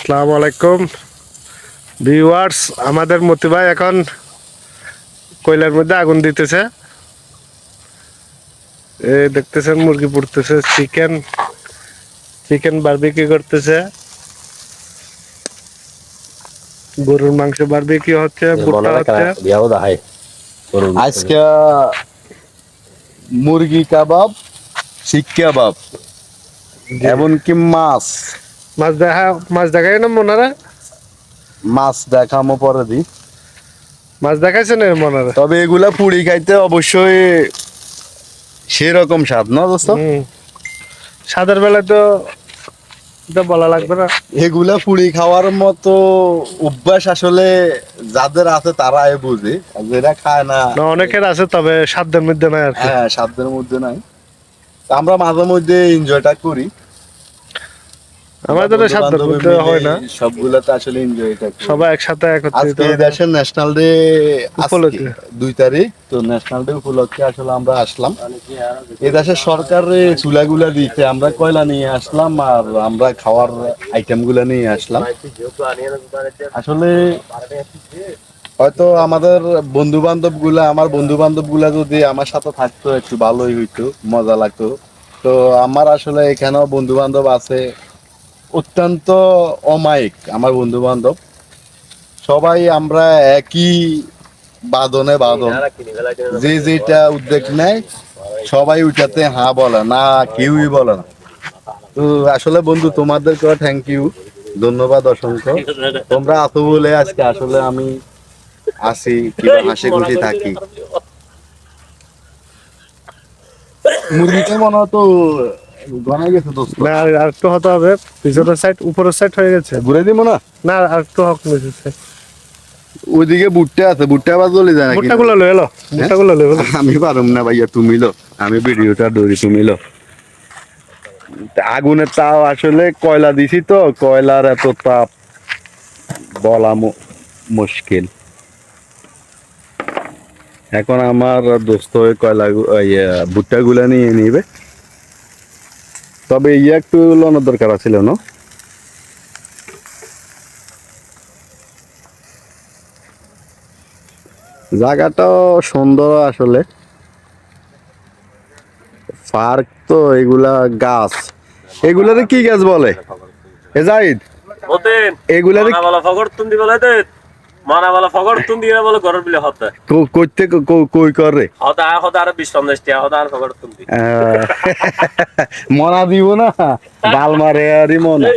আসসালামু আলাইকুম ভিউয়ার্স, আমাদের মতি ভাই এখন কয়লার মধ্যে আগুন দিতেছে। এই দেখতেছেন মুরগি পুড়তেছে, চিকেন বারবিকিউ করতেছে, গরুর মাংস বারবিকিউ হচ্ছে, ভুট্টা হচ্ছে। আজকে মুরগি কাবাব, শিক কাবাব, এমনকি মাছ মাছ দেখাই না মনারা, মাছ দেখামো পরে দি। মাছ দেখাইছে না মনারা। তবে এগুলা পুড়ি খাইতে অবশ্যই সেরকম স্বাদ না দোস্ত। সাদের বেলায় তো এটা বলা লাগবে না। এগুলা পুড়ি খাওয়ার মতো অভ্যাস আসলে যাদের আছে তারাই বুঝে, আর যেটা খায় না না, অনেকের আছে, তবে সাধ্যের মধ্যে নাই আর কি। হ্যাঁ, সাধ্যের মধ্যে নাই। তা আমরা মাঝে মধ্যে এনজয়টা করি। আমাদের সাধ্যের মধ্যে হয় না, সবগুলাতে আসলে এনজয়টা করি। সবাই একসাথে একত্রিত আজকে এই দেশের ন্যাশনাল ডে উপলক্ষে। 2 তারিখ, তো ন্যাশনাল ডে উপলক্ষে আসলে আমরা আসলাম। এই দেশের সরকারের চুলাগুলা দিতে আমরা কয়লা নিয়ে আসলাম, আর আমরা খাওয়ার আইটেম গুলা নিয়ে আসলাম। আসলে হয়তো আমাদের আমার বন্ধু বান্ধব গুলা যদি আমার সাথে থাকতো একটু ভালোই হইতো, মজা লাগতো। তো আমার আসলে এখানেও বন্ধু বান্ধব আছে, অত্যন্ত অমায়িক আমার বন্ধু বান্ধব। সবাই আমরা একই বাঁধন, যে যেটা উদ্যোগ নেয় সবাই ওইটাতে হ্যাঁ বলে না, কেউই বলে না। তো আসলে বন্ধু তোমাদেরকে থ্যাংক ইউ, ধন্যবাদ অসংখ্য। তোমরা আছো বলে আজকে আসলে আমি আসি, কিংবা হাসি খুশি থাকি। মুরগিটা মনে হতো গনাই গেছে দোস্ত। না, আর একটু হতে হবে, পিছনের সাইড উপরের সাইড হয়ে গেছে। ঘুরে দিব না, না, আর একটু হক নিতেছে। ওইদিকে ভুট্টা আছে, ভুট্টা আবার চলে যায় নাকি? ভুট্টা গুলো লয়ে এলো, ভুট্টা গুলো লয়ে এলো। আমি পারুম না ভাইয়া, তুমি লো, আমি ভিডিওটা ধরি, তুমি লো। আগুনের তাপ আসলে কয়লা দিছি তো, কয়লার এত তাপ বলা মুশকিল। এখন আমার দোস্ত ওই ভুট্টা গুলা নিয়ে নিবে। তবে একটু লনের দরকার ছিল না। জায়গাটাও সুন্দর আসলে, পার্ক তো। এগুলা গাছ, এগুলারে কি গাছ বলে এ জাহিদ? এগুলারে কইতে কই করে মনা দিব না, বাল মারে আরই মনা।